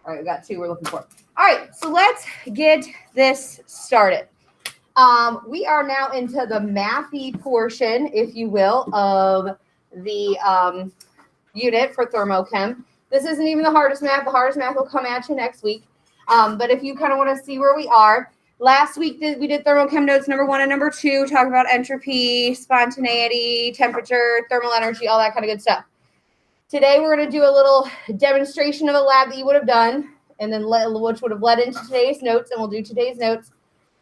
All right, we got 2 we're looking for. All right, so let's get this started. We are now into the mathy portion, if you will, of the unit for thermochem. This isn't even the hardest math. The hardest math will come at you next week. But if you kind of want to see where we are, last week we did thermochem notes number 1 and number 2, talking about entropy, spontaneity, temperature, thermal energy, all that kind of good stuff. Today we're going to do a little demonstration of a lab that you would have done, and then which would have led into today's notes, and we'll do today's notes.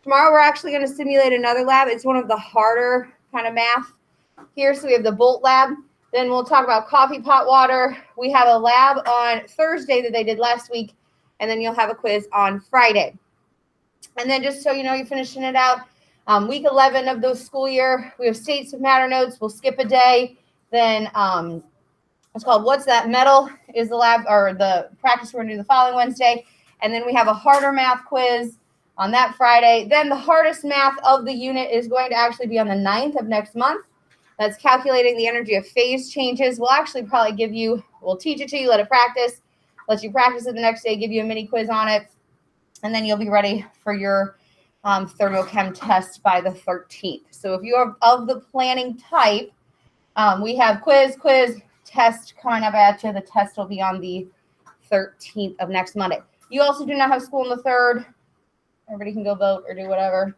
Tomorrow we're actually going to simulate another lab. It's one of the harder kind of math here. So we have the Bolt lab. Then we'll talk about coffee pot water. We have a lab on Thursday that they did last week, and then you'll have a quiz on Friday. And then just so you know, you're finishing it out. Week 11 of the school year, we have states of matter notes. We'll skip a day. Then it's called What's That Metal is the lab or the practice we're going to do the following Wednesday. And then we have a harder math quiz on that Friday. Then the hardest math of the unit is going to actually be on the 9th of next month. That's calculating the energy of phase changes. We'll actually probably we'll teach it to you, let it practice, let you practice it the next day, give you a mini quiz on it, and then you'll be ready for your thermochem test by the 13th. So if you are of the planning type, we have quiz, test coming up at you. The test will be on the 13th of next Monday. You also do not have school on the 3rd. Everybody can go vote or do whatever.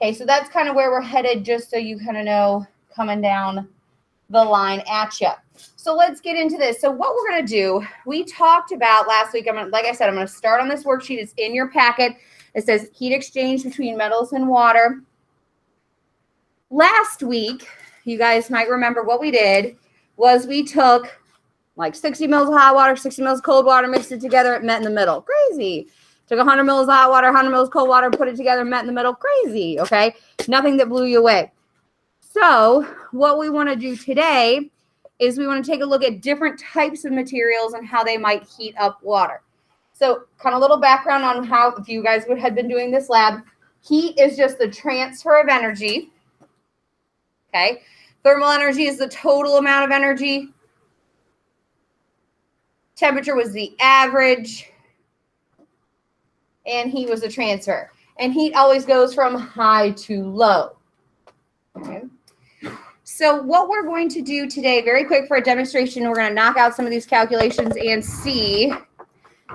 Okay, so that's kind of where we're headed, just so you kind of know coming down the line at you. So let's get into this. So what we're going to do, we talked about last week, like I said, I'm going to start on this worksheet. It's in your packet. It says heat exchange between metals and water. Last week, you guys might remember what we did was we took like 60 mils of hot water, 60 mils of cold water, mixed it together, it met in the middle. Crazy. Took 100 mils of hot water, 100 mils of cold water, put it together, met in the middle. Crazy, okay? Nothing that blew you away. So what we want to do today is we want to take a look at different types of materials and how they might heat up water. So kind of a little background on how, if you guys had been doing this lab, heat is just the transfer of energy, okay? Thermal energy is the total amount of energy. Temperature was the average. And heat was the transfer. And heat always goes from high to low. Okay. So what we're going to do today, very quick for a demonstration, we're going to knock out some of these calculations and see.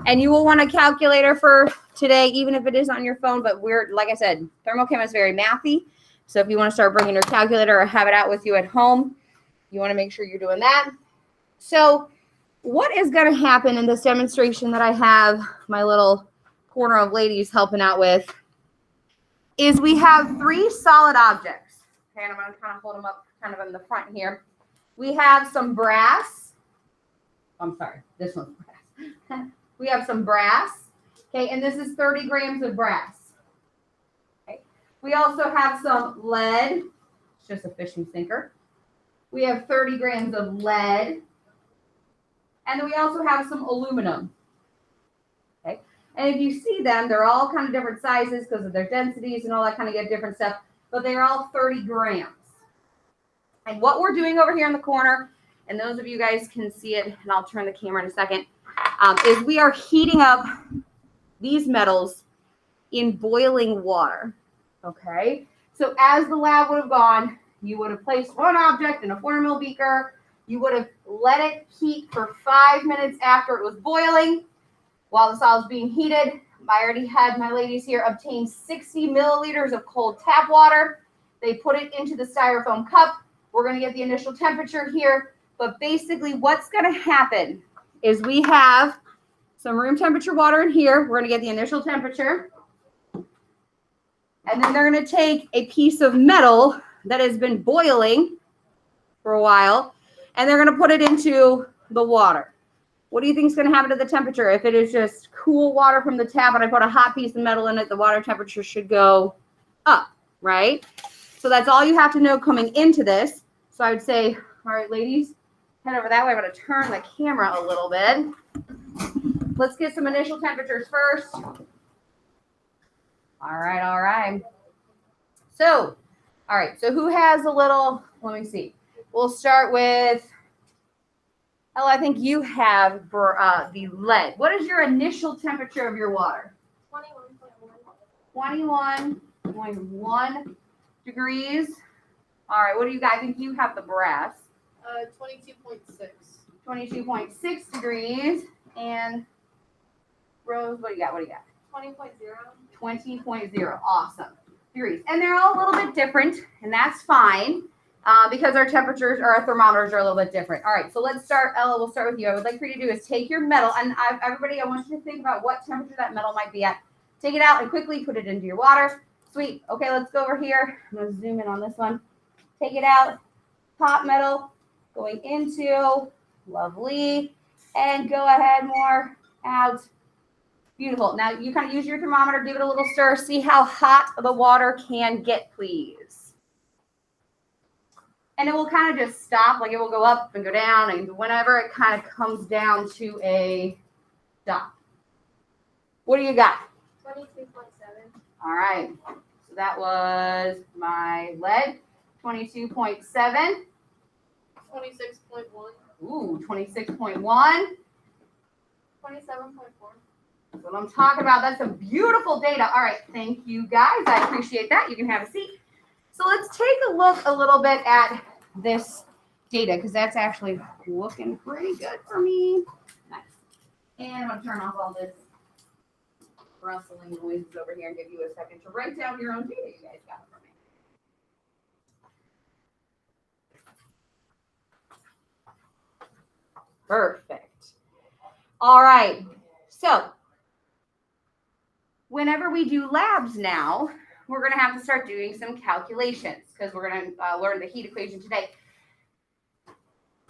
And you will want a calculator for today, even if it is on your phone. But like I said, thermochem is very mathy. So if you want to start bringing your calculator or have it out with you at home, you want to make sure you're doing that. So what is going to happen in this demonstration that I have my little corner of ladies helping out with is we have 3 solid objects. Okay, and I'm going to kind of hold them up kind of in the front here. We have some brass. I'm sorry, this one's brass. We have some brass. Okay, and this is 30 grams of brass. Okay. We also have some lead. It's just a fishing sinker. We have 30 grams of lead. And then we also have some aluminum. Okay. And if you see them, they're all kind of different sizes because of their densities and all that kind of different stuff, but they're all 30 grams. And what we're doing over here in the corner, and those of you guys can see it, and I'll turn the camera in a second, is we are heating up these metals in boiling water. Okay. So as the lab would have gone, you would have placed one object in a 400 ml beaker. You would have let it heat for 5 minutes after it was boiling. While the solid's being heated, I already had my ladies here obtain 60 milliliters of cold tap water. They put it into the styrofoam cup. We're going to get the initial temperature here. But basically what's going to happen is we have some room temperature water in here. We're going to get the initial temperature. And then they're going to take a piece of metal that has been boiling for a while, and they're going to put it into the water. What do you think is going to happen to the temperature? If it is just cool water from the tap and I put a hot piece of metal in it, the water temperature should go up, right? So that's all you have to know coming into this. So I would say, all right, ladies, head over that way. I'm going to turn the camera a little bit. Let's get some initial temperatures first. All right. So, all right, so who has a little, let me see. We'll start with Ella, I think you have the lead. What is your initial temperature of your water? 21.1. 21.1 degrees. All right, what do you guys think? You have the brass. 22.6. 22.6 degrees. And Rose, what do you got? 20.0. 20.0. Awesome. Degrees. And they're all a little bit different, and that's fine because our temperatures or our thermometers are a little bit different. All right, so let's start. Ella, we'll start with you. I would like for you to do is take your metal, and everybody, I want you to think about what temperature that metal might be at. Take it out and quickly put it into your water. Sweet. Okay, let's go over here. I'm going to zoom in on this one. Take it out. Hot metal going into. Lovely. And go ahead, more out. Beautiful. Now you kind of use your thermometer, give it a little stir, see how hot the water can get, please. And it will kind of just stop, like it will go up and go down, and whenever it kind of comes down to a stop. What do you got? 22.7. All right. So that was my lead, 22.7. 26.1. Ooh, 26.1. 27.4. That's what I'm talking about. That's some beautiful data. All right. Thank you, guys. I appreciate that. You can have a seat. So let's take a look a little bit at this data because that's actually looking pretty good for me. Nice. And I'm going to turn off all this rustling noises over here and give you a second to write down your own data you guys got for me. Perfect. All right. So whenever we do labs now, we're going to have to start doing some calculations because we're going to learn the heat equation today.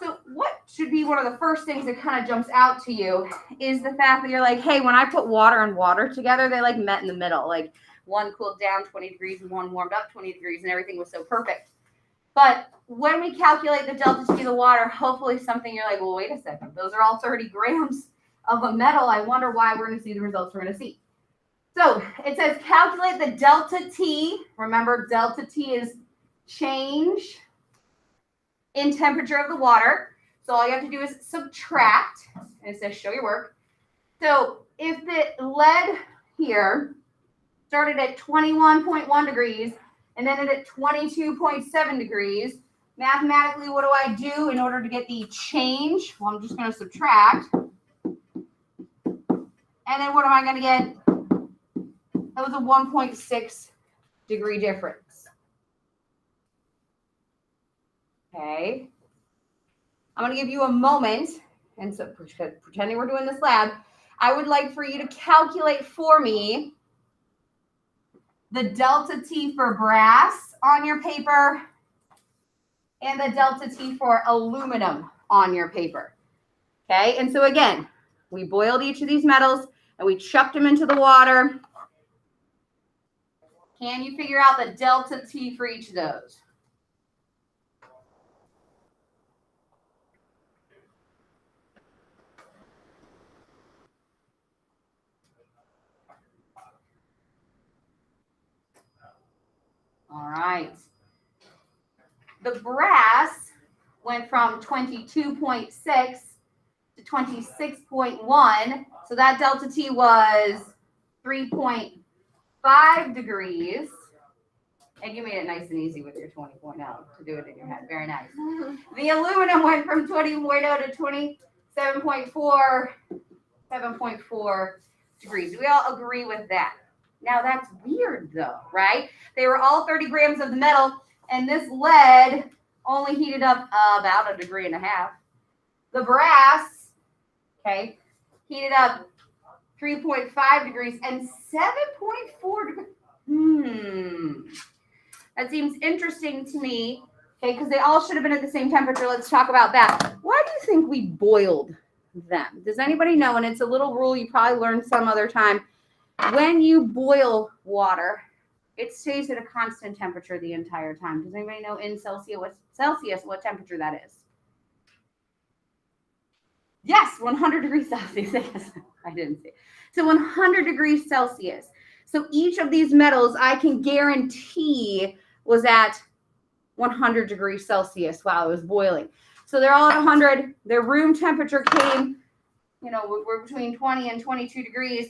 So what should be one of the first things that kind of jumps out to you is the fact that you're like, hey, when I put water and water together, they like met in the middle. Like one cooled down 20 degrees and one warmed up 20 degrees and everything was so perfect. But when we calculate the delta T of the water, hopefully something you're like, well, wait a second. Those are all 30 grams of a metal. I wonder why we're going to see the results we're going to see. So it says calculate the delta T. Remember, delta T is change in temperature of the water. So all you have to do is subtract, and it says show your work. So if the lead here started at 21.1 degrees and then at 22.7 degrees, mathematically, what do I do in order to get the change? Well, I'm just going to subtract. And then what am I going to get? That was a 1.6 degree difference. Okay. I'm going to give you a moment. And so pretending we're doing this lab, I would like for you to calculate for me the delta T for brass on your paper and the delta T for aluminum on your paper. Okay. And so again, we boiled each of these metals and we chucked them into the water. Can you figure out the delta T for each of those? All right. The brass went from 22.6 to 26.1. So that delta T was 3.5 degrees. And you made it nice and easy with your 20.0 to do it in your head. Very nice. The aluminum went from 20.0 to 27.4, 7.4 degrees. Do we all agree with that? Now that's weird though, right? They were all 30 grams of the metal, and this lead only heated up about 1.5 degrees. The brass, okay, heated up 3.5 degrees and 7.4 degrees. That seems interesting to me, okay, because they all should have been at the same temperature. Let's talk about that. Why do you think we boiled them? Does anybody know? And it's a little rule you probably learned some other time. When you boil water, it stays at a constant temperature the entire time. Does anybody know in Celsius what temperature that is? Yes, 100 degrees Celsius. Yes, I didn't see it. So 100 degrees Celsius. So each of these metals I can guarantee was at 100 degrees Celsius while it was boiling. So they're all at 100. Their room temperature came, we're between 20 and 22 degrees.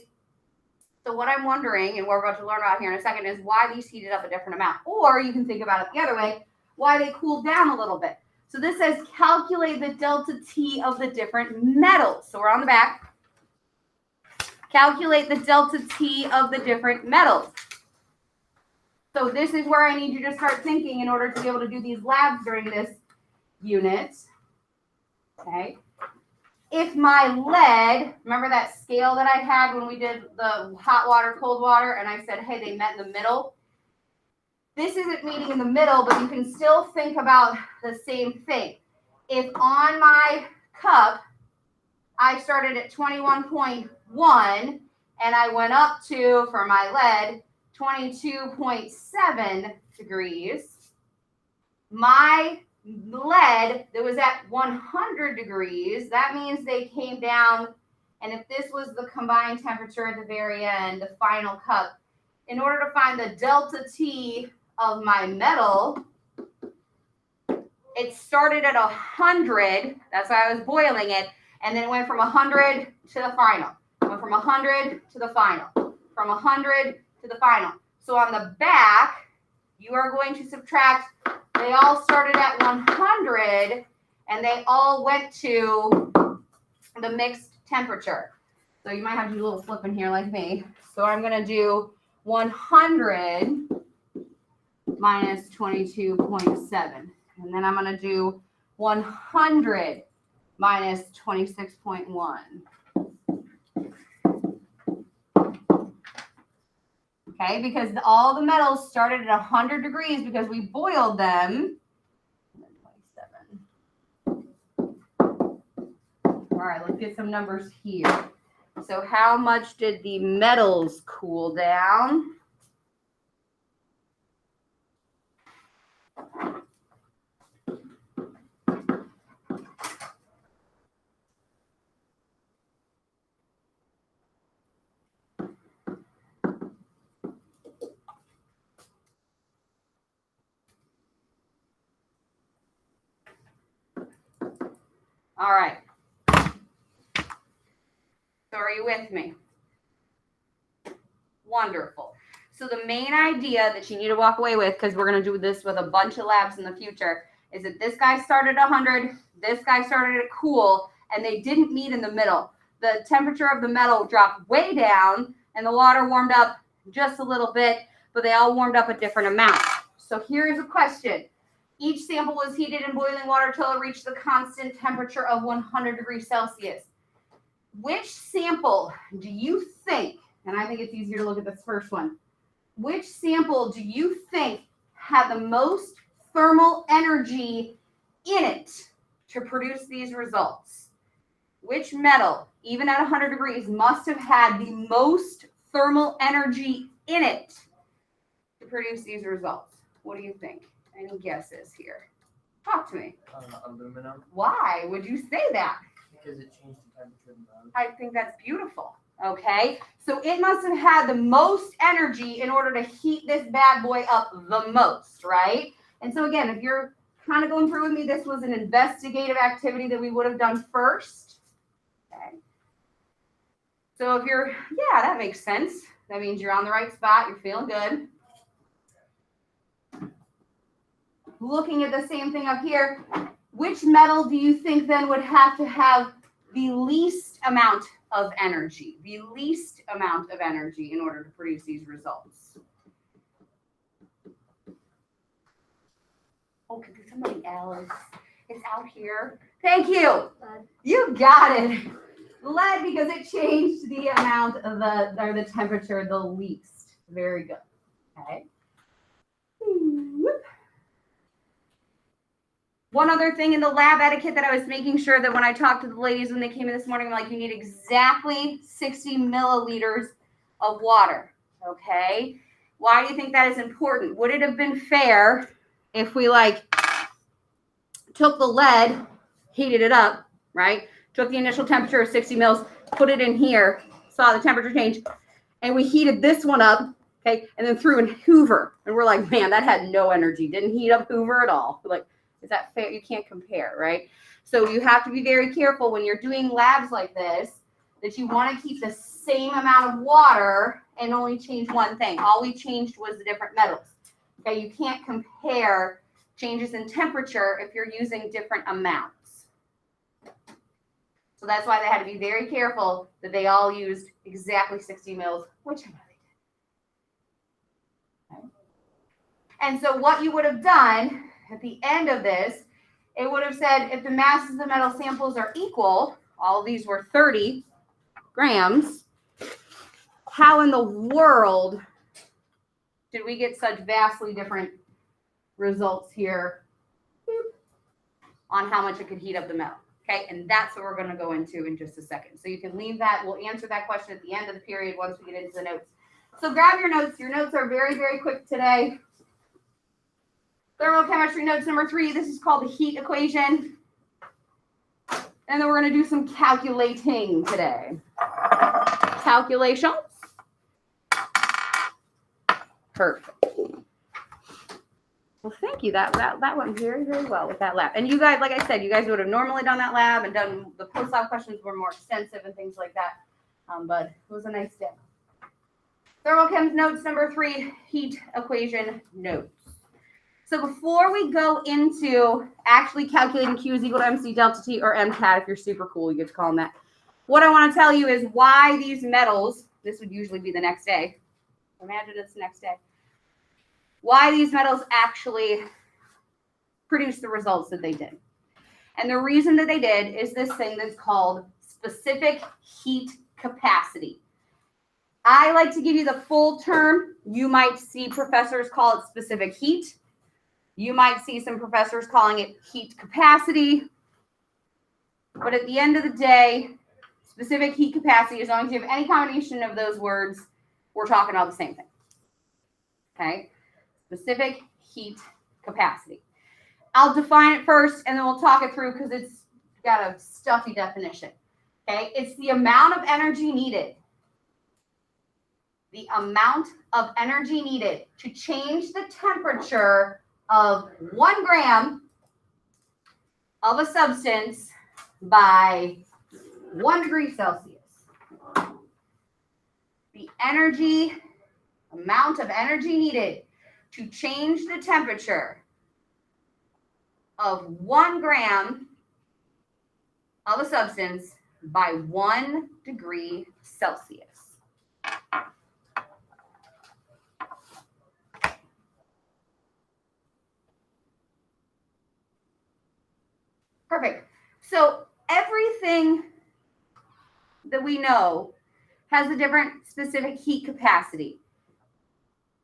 So what I'm wondering, and we're about to learn about here in a second, is why these heated up a different amount. Or you can think about it the other way, why they cooled down a little bit. So this says calculate the delta T of the different metals. So we're on the back. Calculate the delta T of the different metals. So this is where I need you to start thinking in order to be able to do these labs during this unit. Okay. If my lead, remember that scale that I had when we did the hot water, cold water, and I said, hey, they met in the middle. This isn't meeting in the middle, but you can still think about the same thing. If on my cup, I started at 21.1 and I went up to, for my lead, 22.7 degrees, my lead that was at 100 degrees, that means they came down, and if this was the combined temperature at the very end, the final cup, in order to find the delta T of my metal, it started at 100, that's why I was boiling it, and then it went from 100 to the final. It went from 100 to the final, from 100 to the final. So on the back, you are going to subtract. They all started at 100 and they all went to the mixed temperature. So you might have to do a little flipping here like me. So I'm going to do 100 minus 22.7. And then I'm going to do 100 minus 26.1. Okay, because all the metals started at 100 degrees because we boiled them. 27. All right, let's get some numbers here. So how much did the metals cool down? All right. So are you with me? Wonderful. So the main idea that you need to walk away with, because we're going to do this with a bunch of labs in the future, is that this guy started at 100, this guy started at cool, and they didn't meet in the middle. The temperature of the metal dropped way down, and the water warmed up just a little bit, but they all warmed up a different amount. So here's a question. Each sample was heated in boiling water till it reached the constant temperature of 100 degrees Celsius. Which sample do you think, and I think it's easier to look at this first one, which sample do you think had the most thermal energy in it to produce these results? Which metal, even at 100 degrees, must have had the most thermal energy in it to produce these results? What do you think? Any guesses here? Talk to me. Aluminum. Why would you say that? Because it changed the temperature of the metal. I think that's beautiful. Okay, so it must have had the most energy in order to heat this bad boy up the most, right? And so again, if you're kind of going through with me, this was an investigative activity that we would have done first. Okay. So if you're, yeah, that makes sense. That means you're on the right spot. You're feeling good. Looking at the same thing up here, which metal do you think then would have to have the least amount of energy? The least amount of energy in order to produce these results? Oh, could somebody else? It's out here. Thank you. Lead. You got it. Lead, because it changed the amount of the temperature the least. Very good. Okay. One other thing in the lab etiquette that I was making sure that when I talked to the ladies when they came in this morning, I'm like, you need exactly 60 milliliters of water, okay? Why do you think that is important? Would it have been fair if we took the lead, heated it up, right? Took the initial temperature of 60 mils, put it in here, saw the temperature change, and we heated this one up, okay? And then threw in Hoover, and we're like, man, that had no energy. Didn't heat up Hoover at all. We're like, is that fair? You can't compare, right? So you have to be very careful when you're doing labs like this, that you want to keep the same amount of water and only change one thing. All we changed was the different metals. Okay, you can't compare changes in temperature if you're using different amounts. So that's why they had to be very careful that they all used exactly 60 mils, which I know they did. Okay. And so what you would have done at the end of this, it would have said if the masses of metal samples are equal, all of these were 30 grams, how in the world did we get such vastly different results here on how much it could heat up the metal? Okay, and that's what we're going to go into in just a second. So you can leave that. We'll answer that question at the end of the period once we get into the notes. So grab your notes. Your notes are very, very quick today. Thermochemistry notes number 3. This is called the heat equation. And then we're going to do some calculating today. Calculations. Perfect. Well, thank you. That went very, very well with that lab. And you guys, like I said, you guys would have normally done that lab and done the post-lab questions were more extensive and things like that. But it was a nice day. Thermochems notes number 3, heat equation notes. So before we go into actually calculating Q is equal to MC delta T, or MCAT, if you're super cool, you get to call them that. What I want to tell you is why these metals, this would usually be the next day. Imagine it's the next day. Why these metals actually produce the results that they did. And the reason that they did is this thing that's called specific heat capacity. I like to give you the full term. You might see professors call it specific heat. You might see some professors calling it heat capacity. But at the end of the day, specific heat capacity, as long as you have any combination of those words, we're talking about the same thing. Okay? Specific heat capacity. I'll define it first and then we'll talk it through because it's got a stuffy definition. Okay? It's the amount of energy needed. The amount of energy needed to change the temperature of 1 gram of a substance by 1 degree Celsius. The amount of energy needed to change the temperature of 1 gram of a substance by 1 degree Celsius. Perfect. So everything that we know has a different specific heat capacity.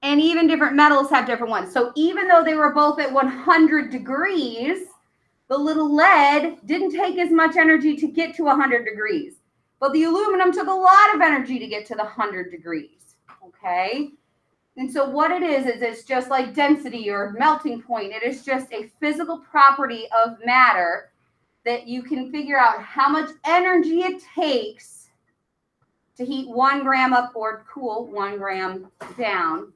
And even different metals have different ones. So even though they were both at 100 degrees, the little lead didn't take as much energy to get to 100 degrees. But the aluminum took a lot of energy to get to the 100 degrees. Okay? And so what it is it's just like density or melting point. It is just a physical property of matter that you can figure out how much energy it takes to heat 1 gram up or cool 1 gram down,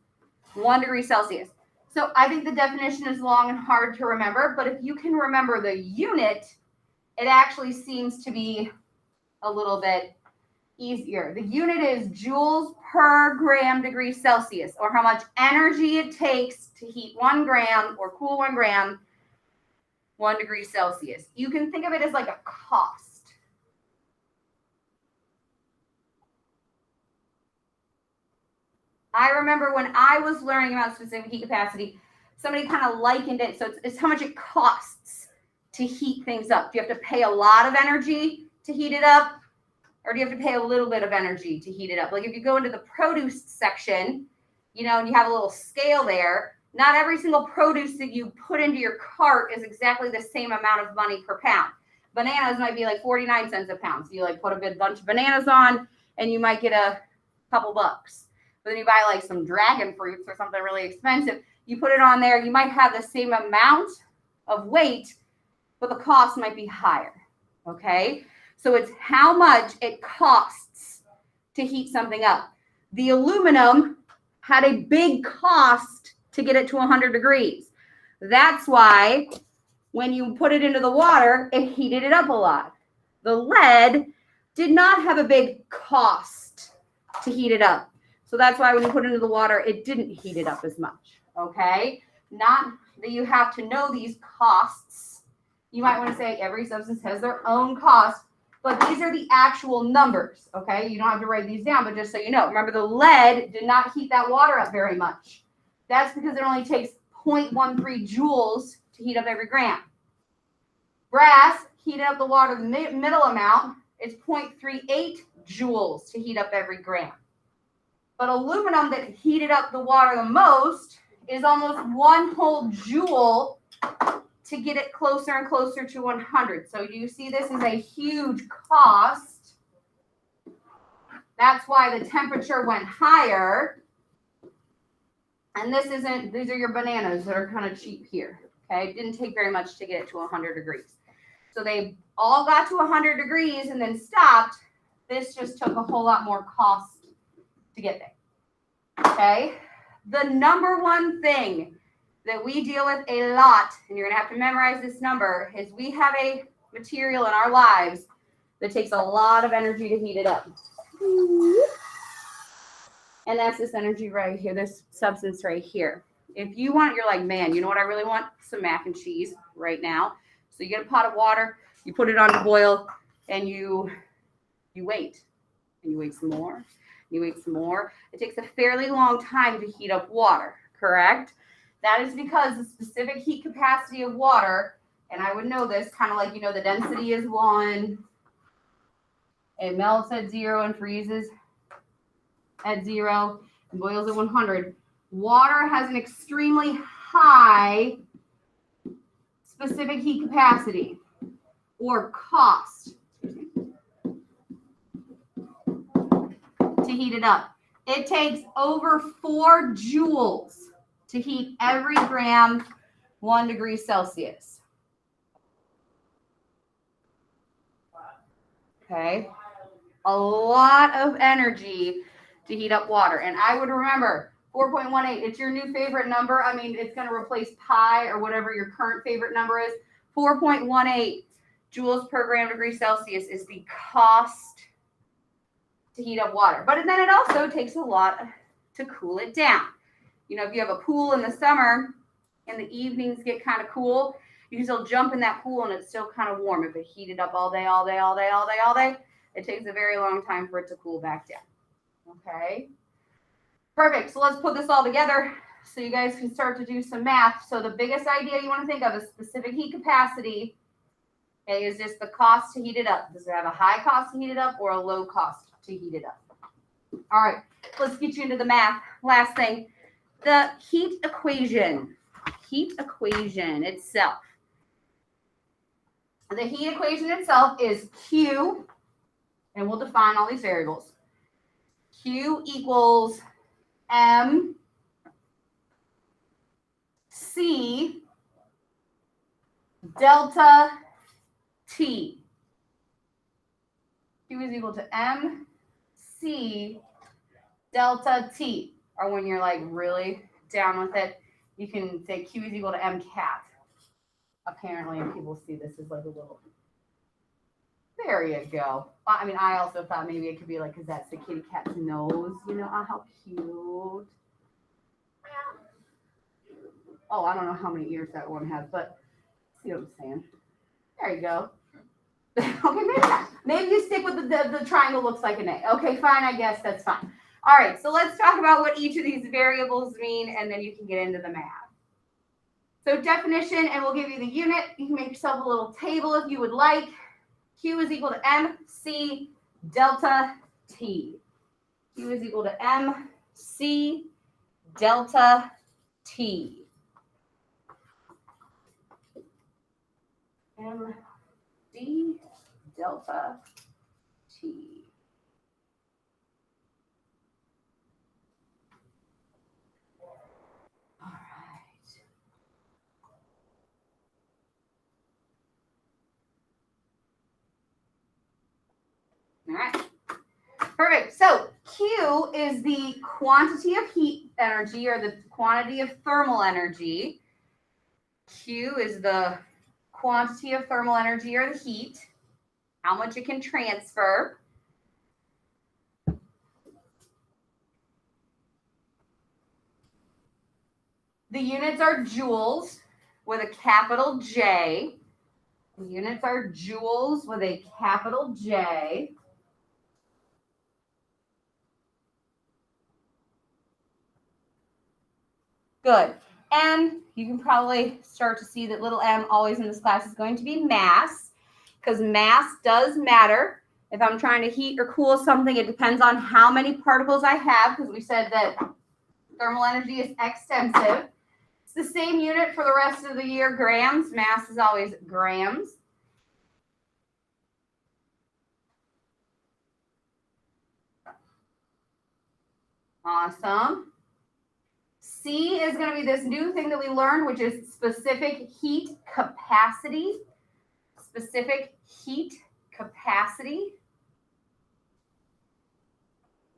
1 degree Celsius. So I think the definition is long and hard to remember, but if you can remember the unit, it actually seems to be a little bit easier. The unit is joules per gram degree Celsius, or how much energy it takes to heat 1 gram or cool 1 gram 1 degree Celsius. You can think of it as like a cost. I remember when I was learning about specific heat capacity, somebody kind of likened it. So it's how much it costs to heat things up. Do you have to pay a lot of energy to heat it up? Or do you have to pay a little bit of energy to heat it up? Like if you go into the produce section, you know, and you have a little scale there, not every single produce that you put into your cart is exactly the same amount of money per pound. Bananas might be like 49 cents a pound. So you like put a good bunch of bananas on and you might get a couple bucks. But then you buy like some dragon fruits or something really expensive. You put it on there, you might have the same amount of weight, but the cost might be higher. Okay? So it's how much it costs to heat something up. The aluminum had a big cost to get it to 100 degrees. That's why when you put it into the water, it heated it up a lot. The lead did not have a big cost to heat it up. So that's why when you put it into the water, it didn't heat it up as much, okay? Not that you have to know these costs. You might want to say every substance has their own cost, but these are the actual numbers, okay? You don't have to write these down, but just so you know, remember the lead did not heat that water up very much. That's because it only takes 0.13 joules to heat up every gram. Brass heated up the water the middle amount. It's 0.38 joules to heat up every gram. But aluminum that heated up the water the most is almost 1 whole joule to get it closer and closer to 100. So you see this is a huge cost. That's why the temperature went higher. And these are your bananas that are kind of cheap here. Okay, it didn't take very much to get it to 100 degrees. So they all got to 100 degrees and then stopped. This just took a whole lot more cost to get there. Okay, the number one thing that we deal with a lot, and you're gonna have to memorize this number, is we have a material in our lives that takes a lot of energy to heat it up. And that's this energy right here, this substance right here. If you want, you're like, man, you know what I really want? Some mac and cheese right now. So you get a pot of water, you put it on to boil, and you wait. And you wait some more. You wait some more. It takes a fairly long time to heat up water, correct? That is because the specific heat capacity of water, and I would know this, kind of like, you know, the density is 1. It melts at 0 and freezes at 0 and boils at 100. Water has an extremely high specific heat capacity or cost to heat it up. It takes over 4 joules to heat every gram 1 degree Celsius. Okay, a lot of energy to heat up water. And I would remember 4.18, it's your new favorite number. I mean, it's going to replace pi or whatever your current favorite number is. 4.18 joules per gram degree Celsius is the cost to heat up water. But then it also takes a lot to cool it down. You know, if you have a pool in the summer and the evenings get kind of cool, you can still jump in that pool and it's still kind of warm. If it heated up all day, it takes a very long time for it to cool back down. Okay, perfect. So let's put this all together so you guys can start to do some math. So the biggest idea you want to think of is specific heat capacity. Okay, is just the cost to heat it up. Does it have a high cost to heat it up or a low cost to heat it up? All right, let's get you into the math. Last thing, the heat equation. Heat equation itself. The heat equation itself is Q, and we'll define all these variables. Q equals M C delta T. Q is equal to M C delta T. Or when you're like really down with it, you can say Q is equal to M cat. Apparently, people see this as like a little. There you go. I mean, I also thought maybe it could be like, because that's the kitty cat's nose, you know, oh, how cute. Oh, I don't know how many ears that one has, but see what I'm saying. There you go. Okay, maybe not. Maybe you stick with the triangle looks like an A. Okay, fine, I guess that's fine. All right, so let's talk about what each of these variables mean, and then you can get into the math. So definition, and we'll give you the unit. You can make yourself a little table if you would like. Q is equal to MC delta T. Q is equal to MC delta T. MD delta T. All right. All right. Perfect. So Q is the quantity of heat energy or the quantity of thermal energy. Q is the quantity of thermal energy or the heat, how much it can transfer. The units are joules with a capital J. The units are joules with a capital J. Good. And you can probably start to see that little m always in this class is going to be mass, because mass does matter. If I'm trying to heat or cool something, it depends on how many particles I have, because we said that thermal energy is extensive. It's the same unit for the rest of the year, grams. Mass is always grams. Awesome. C is going to be this new thing that we learned, which is specific heat capacity. Specific heat capacity.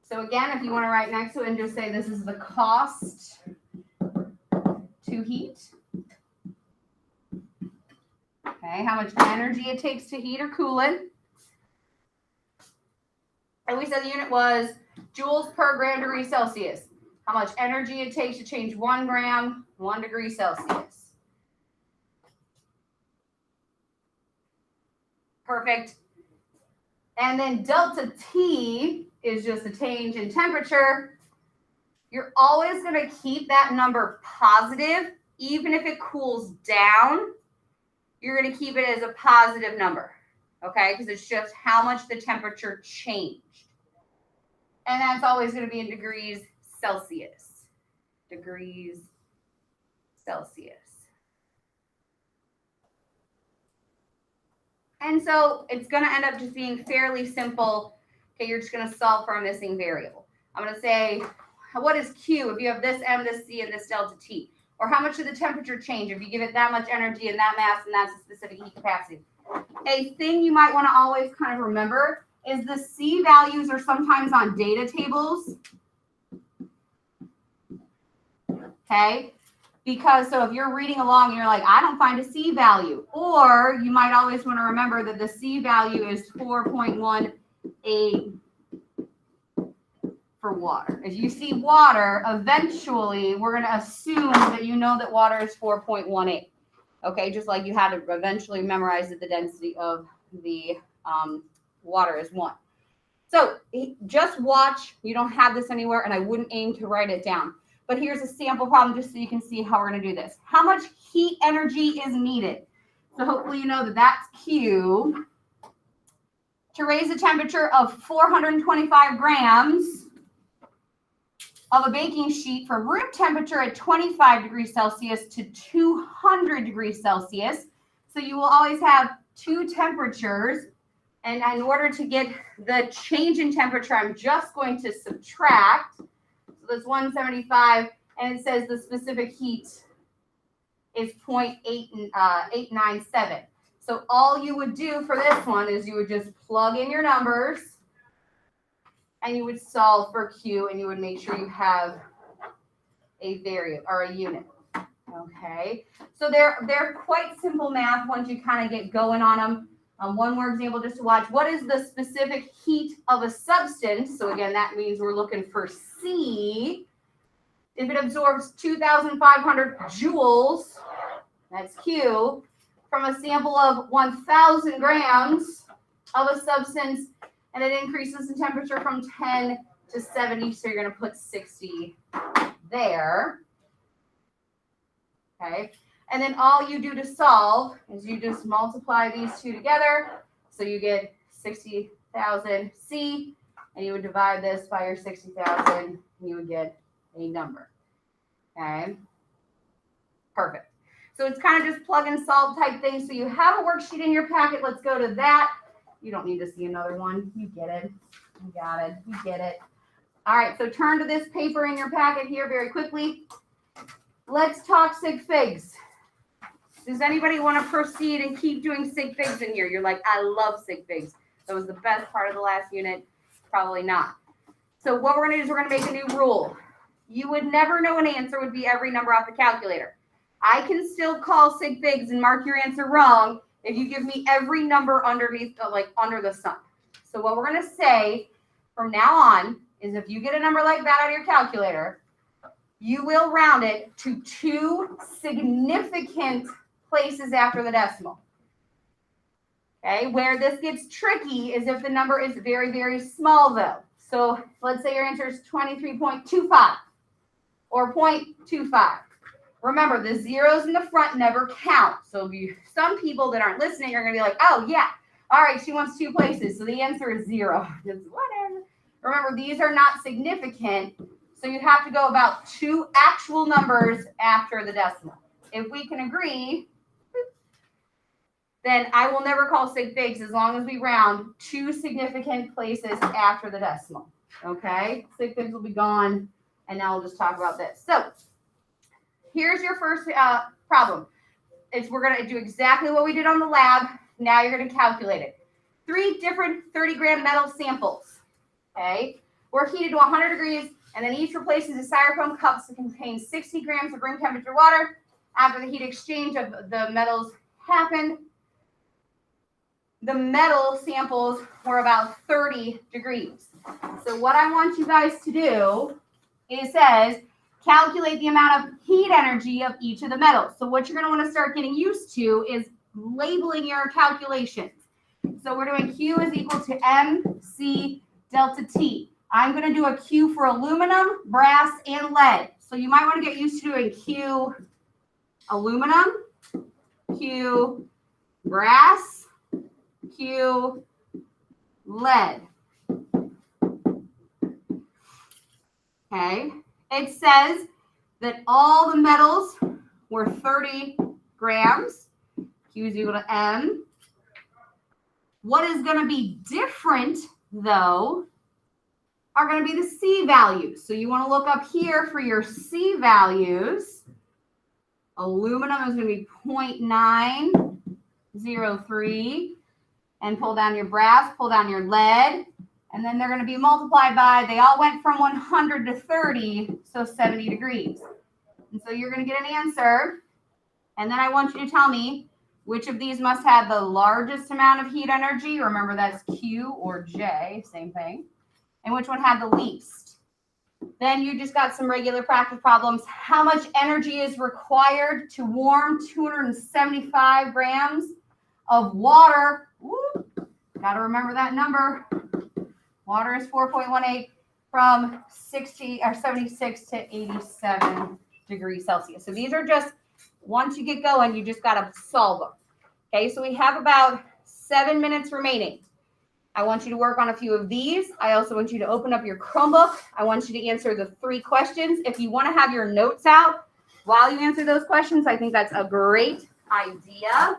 So again, if you want to write next to it and just say this is the cost to heat. Okay, how much energy it takes to heat or cool it. And we said the unit was joules per gram degree Celsius. How much energy it takes to change 1 gram, 1 degree Celsius. Perfect. And then delta T is just a change in temperature. You're always going to keep that number positive. Even if it cools down, you're going to keep it as a positive number. Okay, because it's just how much the temperature changed. And that's always going to be in degrees Celsius. Degrees Celsius. And so it's going to end up just being fairly simple. Okay, you're just going to solve for a missing variable. I'm going to say, what is Q if you have this M, this C, and this delta T? Or how much did the temperature change if you give it that much energy and that mass, and that's a specific heat capacity? A thing you might want to always kind of remember is the C values are sometimes on data tables. Okay, because so if you're reading along and you're like, I don't find a C value, or you might always want to remember that the C value is 4.18 for water. If you see water, eventually we're going to assume that you know that water is 4.18. Okay, just like you had to eventually memorize that the density of the water is 1. So just watch. You don't have this anywhere, and I wouldn't aim to write it down. But here's a sample problem just so you can see how we're going to do this. How much heat energy is needed? So hopefully you know that that's Q. To raise the temperature of 425 grams of a baking sheet from room temperature at 25 degrees Celsius to 200 degrees Celsius. So you will always have 2 temperatures. And in order to get the change in temperature, I'm just going to subtract. So that's 175, and it says the specific heat is 0.897. So all you would do for this one is you would just plug in your numbers, and you would solve for Q, and you would make sure you have a variable or a unit. Okay, so they're quite simple math once you kind of get going on them. One more example just to watch. What is the specific heat of a substance? So again, that means we're looking for C. If it absorbs 2,500 joules, that's Q, from a sample of 1,000 grams of a substance, and it increases in temperature from 10 to 70, so you're going to put 60 there. Okay. And then all you do to solve is you just multiply these two together. So you get 60,000 C, and you would divide this by your 60,000, and you would get a number. Okay. Perfect. So it's kind of just plug and solve type thing. So you have a worksheet in your packet. Let's go to that. You don't need to see another one. You get it. You got it. You get it. All right. So turn to this paper in your packet here very quickly. Let's talk sig figs. Does anybody want to proceed and keep doing sig figs in here? You're like, I love sig figs. That was the best part of the last unit. Probably not. So what we're going to do is we're going to make a new rule. You would never know an answer would be every number off the calculator. I can still call sig figs and mark your answer wrong if you give me every number underneath, like under the sun. So what we're going to say from now on is if you get a number like that out of your calculator, you will round it to 2 significant places after the decimal. Okay, where this gets tricky is if the number is very, very small though. So let's say your answer is 23.25 or 0.25. Remember, the zeros in the front never count. So some people that aren't listening are going to be like, oh yeah, all right, she wants 2 places. So the answer is 0. It's whatever. Remember, these are not significant. So you have to go about 2 actual numbers after the decimal. If we can agree, then I will never call sig figs as long as we round 2 significant places after the decimal. Okay? Sig figs will be gone, and now we'll just talk about this. So here's your first problem. We're going to do exactly what we did on the lab. Now you're going to calculate it. 3 different 30-gram metal samples. Okay? Were heated to 100 degrees, and then each replaces the styrofoam cups that contain 60 grams of room temperature water. After the heat exchange of the metals happened, the metal samples were about 30 degrees. So what I want you guys to do is says, calculate the amount of heat energy of each of the metals. So what you're going to want to start getting used to is labeling your calculations. So we're doing Q is equal to MC delta T. I'm going to do a Q for aluminum, brass, and lead. So you might want to get used to doing Q aluminum, Q brass, Q lead. Okay. It says that all the metals were 30 grams. Q is equal to M. What is going to be different, though, are going to be the C values. So you want to look up here for your C values. Aluminum is going to be 0.903. And pull down your brass, pull down your lead. And then they're going to be multiplied by, they all went from 100 to 30, so 70 degrees. And so you're going to get an answer. And then I want you to tell me which of these must have the largest amount of heat energy. Remember, that's Q or J, same thing. And which one had the least. Then you just got some regular practice problems. How much energy is required to warm 275 grams of water? Got to remember that number. Water is 4.18 from 76 to 87 degrees Celsius. So these are just, once you get going, you just got to solve them. Okay, so we have about 7 minutes remaining. I want you to work on a few of these. I also want you to open up your Chromebook. I want you to answer the 3 questions. If you want to have your notes out while you answer those questions, I think that's a great idea.